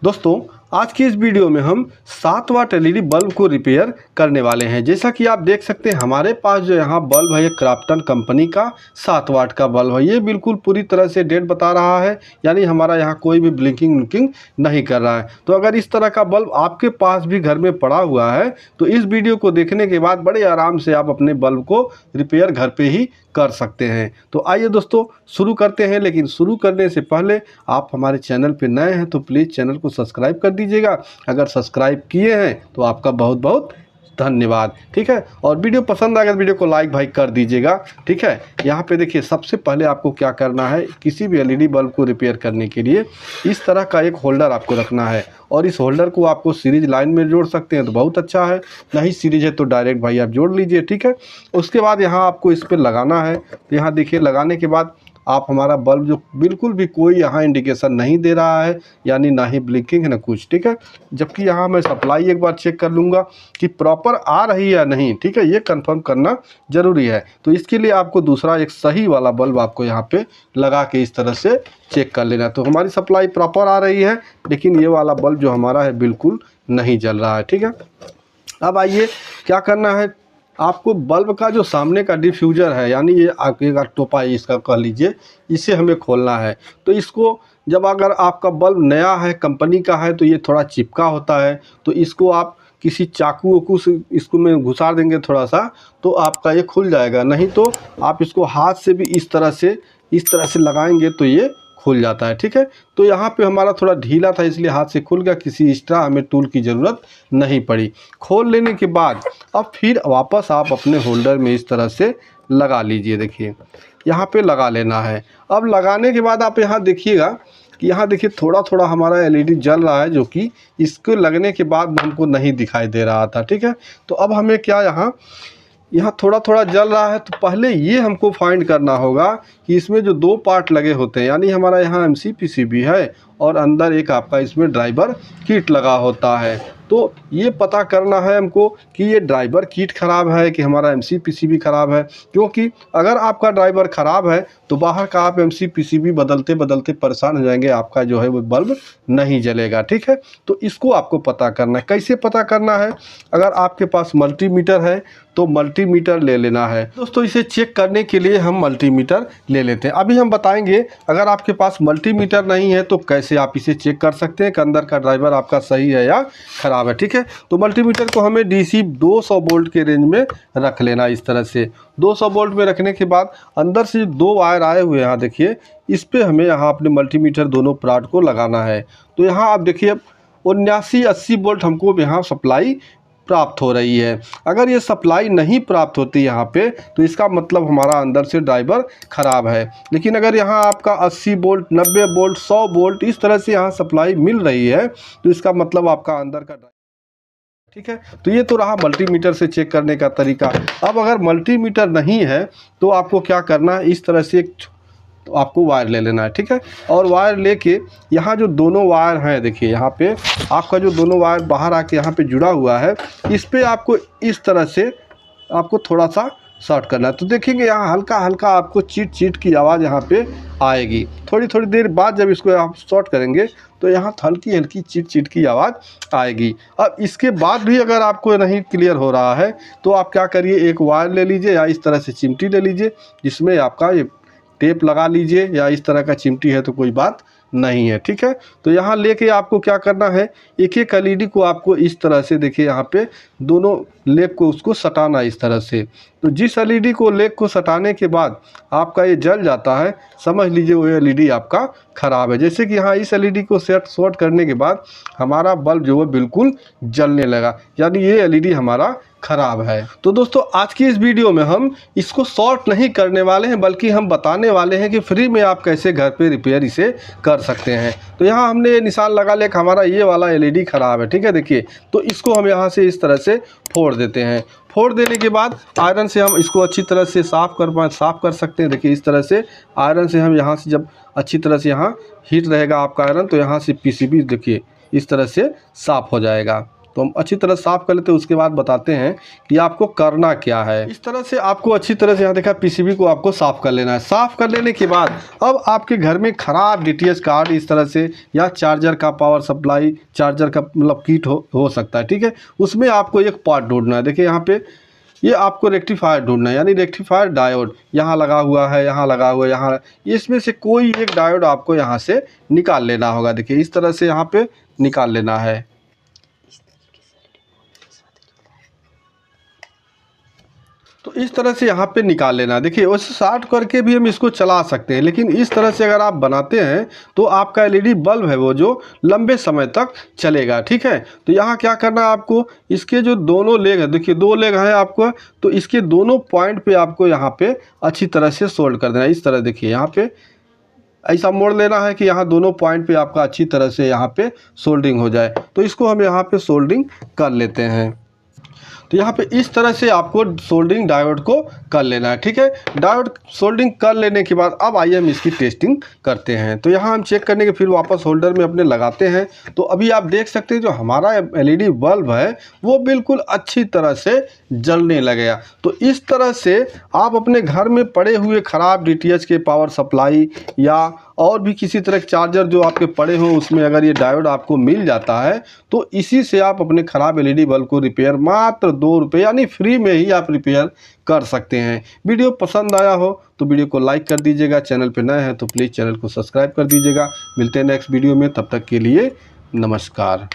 दोस्तों आज की इस वीडियो में हम 7 वाट एलईडी बल्ब को रिपेयर करने वाले हैं। जैसा कि आप देख सकते हैं हमारे पास जो यहाँ बल्ब है ये क्राफ्टन कंपनी का 7 वाट का बल्ब है। ये बिल्कुल पूरी तरह से डेड बता रहा है, यानी हमारा यहाँ कोई भी ब्लिंकिंग नहीं कर रहा है। तो अगर इस तरह का बल्ब आपके पास भी घर में पड़ा हुआ है तो इस वीडियो को देखने के बाद बड़े आराम से आप अपने बल्ब को रिपेयर घर पे ही कर सकते हैं। तो आइए दोस्तों शुरू करते हैं, लेकिन शुरू करने से पहले आप हमारे चैनल पे नए हैं तो प्लीज़ चैनल को सब्सक्राइब कर दीजिएगा। अगर सब्सक्राइब किए हैं तो आपका बहुत बहुत धन्यवाद, ठीक है। और वीडियो पसंद आएगा तो वीडियो को लाइक भाई कर दीजिएगा, ठीक है। यहाँ पे देखिए सबसे पहले आपको क्या करना है, किसी भी एलईडी बल्ब को रिपेयर करने के लिए इस तरह का एक होल्डर आपको रखना है। और इस होल्डर को आपको सीरीज लाइन में जोड़ सकते हैं तो बहुत अच्छा है, नहीं सीरीज है तो डायरेक्ट भाई आप जोड़ लीजिए, ठीक है। उसके बाद यहाँ आपको इस पर लगाना है। तो यहाँ देखिए लगाने के बाद आप हमारा बल्ब जो बिल्कुल भी कोई यहाँ इंडिकेशन नहीं दे रहा है, यानी ना ही ब्लिंकिंग है ना कुछ, ठीक है। जबकि यहाँ मैं सप्लाई एक बार चेक कर लूँगा कि प्रॉपर आ रही है या नहीं, ठीक है, ये कंफर्म करना ज़रूरी है। तो इसके लिए आपको दूसरा एक सही वाला बल्ब आपको यहाँ पे लगा के इस तरह से चेक कर लेना। तो हमारी सप्लाई प्रॉपर आ रही है, लेकिन ये वाला बल्ब जो हमारा है बिल्कुल नहीं जल रहा है, ठीक है। अब आइए क्या करना है, आपको बल्ब का जो सामने का डिफ्यूज़र है, यानी ये आगे का टोपा इसका कह लीजिए, इसे हमें खोलना है। तो इसको जब अगर आपका बल्ब नया है कंपनी का है तो ये थोड़ा चिपका होता है, तो इसको आप किसी चाकू वाकू से इसको में घुसा देंगे थोड़ा सा तो आपका ये खुल जाएगा। नहीं तो आप इसको हाथ से भी इस तरह से लगाएंगे तो ये खुल जाता है, ठीक है। तो यहाँ पे हमारा थोड़ा ढीला था इसलिए हाथ से खुल गया, किसी एक्स्ट्रा हमें टूल की ज़रूरत नहीं पड़ी। खोल लेने के बाद अब फिर वापस आप अपने होल्डर में इस तरह से लगा लीजिए। देखिए यहाँ पे लगा लेना है। अब लगाने के बाद आप यहाँ देखिएगा कि यहाँ देखिए थोड़ा थोड़ा हमारा एलईडी जल रहा है, जो कि इसको लगने के बाद हमको नहीं दिखाई दे रहा था, ठीक है। तो अब हमें क्या यहाँ थोड़ा थोड़ा जल रहा है, तो पहले ये हमको फाइंड करना होगा कि इसमें जो 2 पार्ट लगे होते हैं, यानी हमारा यहाँ एमसी पीसीबी है और अंदर एक आपका इसमें ड्राइवर किट लगा होता है। तो ये पता करना है हमको कि ये ड्राइवर किट ख़राब है कि हमारा एमसी पीसीबी ख़राब है, क्योंकि अगर आपका ड्राइवर ख़राब है तो बाहर का आप एमसी पीसीबी बदलते बदलते परेशान हो जाएंगे, आपका जो है वो बल्ब नहीं जलेगा, ठीक है। तो इसको आपको पता करना है। कैसे पता करना है, अगर आपके पास मल्टीमीटर है तो मल्टीमीटर ले लेना है। दोस्तों इसे चेक करने के लिए हम मल्टीमीटर ले लेते हैं। अभी हम बताएंगे अगर आपके पास मल्टीमीटर नहीं है तो कैसे आप इसे चेक कर सकते हैं कि अंदर का ड्राइवर आपका सही है या ख़राब है, ठीक है। तो मल्टीमीटर को हमें डीसी 200 वोल्ट के रेंज में रख लेना। इस तरह से 200 वोल्ट में रखने के बाद अंदर से 2 वायर आए हुए हैं, यहाँ देखिए, इस पे हमें यहाँ अपने मल्टीमीटर दोनों प्राट को लगाना है। तो यहाँ आप देखिए 79-80 वोल्ट हमको यहाँ सप्लाई प्राप्त हो रही है। अगर ये सप्लाई नहीं प्राप्त होती यहाँ पे तो इसका मतलब हमारा अंदर से ड्राइवर ख़राब है। लेकिन अगर यहाँ आपका 80 वोल्ट 90 वोल्ट 100 वोल्ट इस तरह से यहाँ सप्लाई मिल रही है तो इसका मतलब आपका अंदर का ड्राइवर, ठीक है। तो ये तो रहा मल्टीमीटर से चेक करने का तरीका। अब अगर मल्टीमीटर नहीं है तो आपको क्या करना है, इस तरह से तो आपको वायर ले लेना है, ठीक है। और वायर लेके यहाँ जो दोनों वायर हैं, देखिए यहाँ पे आपका जो दोनों वायर बाहर आके यहाँ पे जुड़ा हुआ है, इस पे आपको इस तरह से आपको थोड़ा सा शॉर्ट करना है। तो देखेंगे यहाँ हल्का हल्का आपको चीट की आवाज़ यहाँ पे आएगी। थोड़ी थोड़ी देर बाद जब इसको आप शॉर्ट करेंगे तो यहाँ हल्की हल्की चीट की आवाज़ आएगी। अब इसके बाद भी अगर आपको नहीं क्लियर हो रहा है तो आप क्या करिए, एक वायर ले लीजिए या इस तरह से चिमटी ले लीजिए जिसमें आपका ये टेप लगा लीजिए, या इस तरह का चिमटी है तो कोई बात नहीं है, ठीक है। तो यहाँ लेके आपको क्या करना है, एक एक एलईडी को आपको इस तरह से देखिए यहाँ पे दोनों लेग को उसको सटाना इस तरह से। तो जिस एलईडी को लेग को सटाने के बाद आपका ये जल जाता है, समझ लीजिए वो एलईडी आपका ख़राब है। जैसे कि यहाँ इस एलईडी को शॉर्ट करने के बाद हमारा बल्ब जो है बिल्कुल जलने लगा, यानी ये एलईडी हमारा ख़राब है। तो दोस्तों आज की इस वीडियो में हम इसको शॉर्ट नहीं करने वाले हैं, बल्कि हम बताने वाले हैं कि फ्री में आप कैसे घर पे रिपेयर इसे कर सकते हैं। तो यहाँ हमने ये निशान लगा लिया कि हमारा ये वाला एलईडी ख़राब है, ठीक है। देखिए तो इसको हम यहाँ से इस तरह से फोड़ देते हैं। फोड़ देने के बाद आयरन से हम इसको अच्छी तरह से साफ़ कर सकते हैं। देखिए इस तरह से आयरन से हम यहाँ से जब अच्छी तरह से यहाँ हीट रहेगा आपका आयरन, तो यहाँ से पीसीबी देखिए इस तरह से साफ़ हो जाएगा। तो हम अच्छी तरह साफ़ कर लेते हैं, उसके बाद बताते हैं कि आपको करना क्या है। इस तरह से आपको अच्छी तरह से यहाँ देखा पीसीबी को आपको साफ़ कर लेना है। साफ़ कर लेने के बाद अब आपके घर में ख़राब डीटीएच कार्ड इस तरह से या चार्जर का पावर सप्लाई, चार्जर का मतलब किट हो सकता है, ठीक है। उसमें आपको एक पार्ट ढूंढना है। देखिए यहाँ पे ये आपको रेक्टिफायर ढूंढना है, यानी रेक्टिफायर डायोड यहाँ लगा हुआ है, यहाँ लगा हुआ है, यहाँ, इसमें से कोई एक डायोड आपको यहाँ से निकाल लेना होगा। देखिए इस तरह से यहाँ पे निकाल लेना है। तो इस तरह से यहाँ पे निकाल लेना। देखिए उस शॉर्ट करके भी हम इसको चला सकते हैं, लेकिन इस तरह से अगर आप बनाते हैं तो आपका एलईडी बल्ब है वो जो लंबे समय तक चलेगा, ठीक है। तो यहाँ क्या करना है आपको, इसके जो दोनों लेग है, देखिए 2 लेग है आपको, तो इसके दोनों पॉइंट पे आपको यहाँ पे अच्छी तरह से सोल्ड कर देना है। इस तरह देखिए यहाँ पे ऐसा मोड़ लेना है कि यहाँ दोनों पॉइंट पे आपका अच्छी तरह से यहाँ पे सोल्डिंग हो जाए। तो इसको हम यहाँ पे सोल्डिंग कर लेते हैं। तो यहाँ पे इस तरह से आपको सोल्डरिंग डायोड को कर लेना है, ठीक है। डायोड सोल्डरिंग कर लेने के बाद अब आइए हम इसकी टेस्टिंग करते हैं। तो यहाँ हम चेक करने के फिर वापस होल्डर में अपने लगाते हैं। तो अभी आप देख सकते हैं जो हमारा एलईडी बल्ब है वो बिल्कुल अच्छी तरह से जलने लगेगा। तो इस तरह से आप अपने घर में पड़े हुए ख़राब डीटीएच के पावर सप्लाई या और भी किसी तरह के चार्जर जो आपके पड़े हों, उसमें अगर ये डायोड आपको मिल जाता है तो इसी से आप अपने ख़राब एलईडी बल्ब को रिपेयर मात्र 2 रुपये यानी फ्री में ही आप रिपेयर कर सकते हैं। वीडियो पसंद आया हो तो वीडियो को लाइक कर दीजिएगा, चैनल पे नए हैं तो प्लीज़ चैनल को सब्सक्राइब कर दीजिएगा। मिलते हैं नेक्स्ट वीडियो में, तब तक के लिए नमस्कार।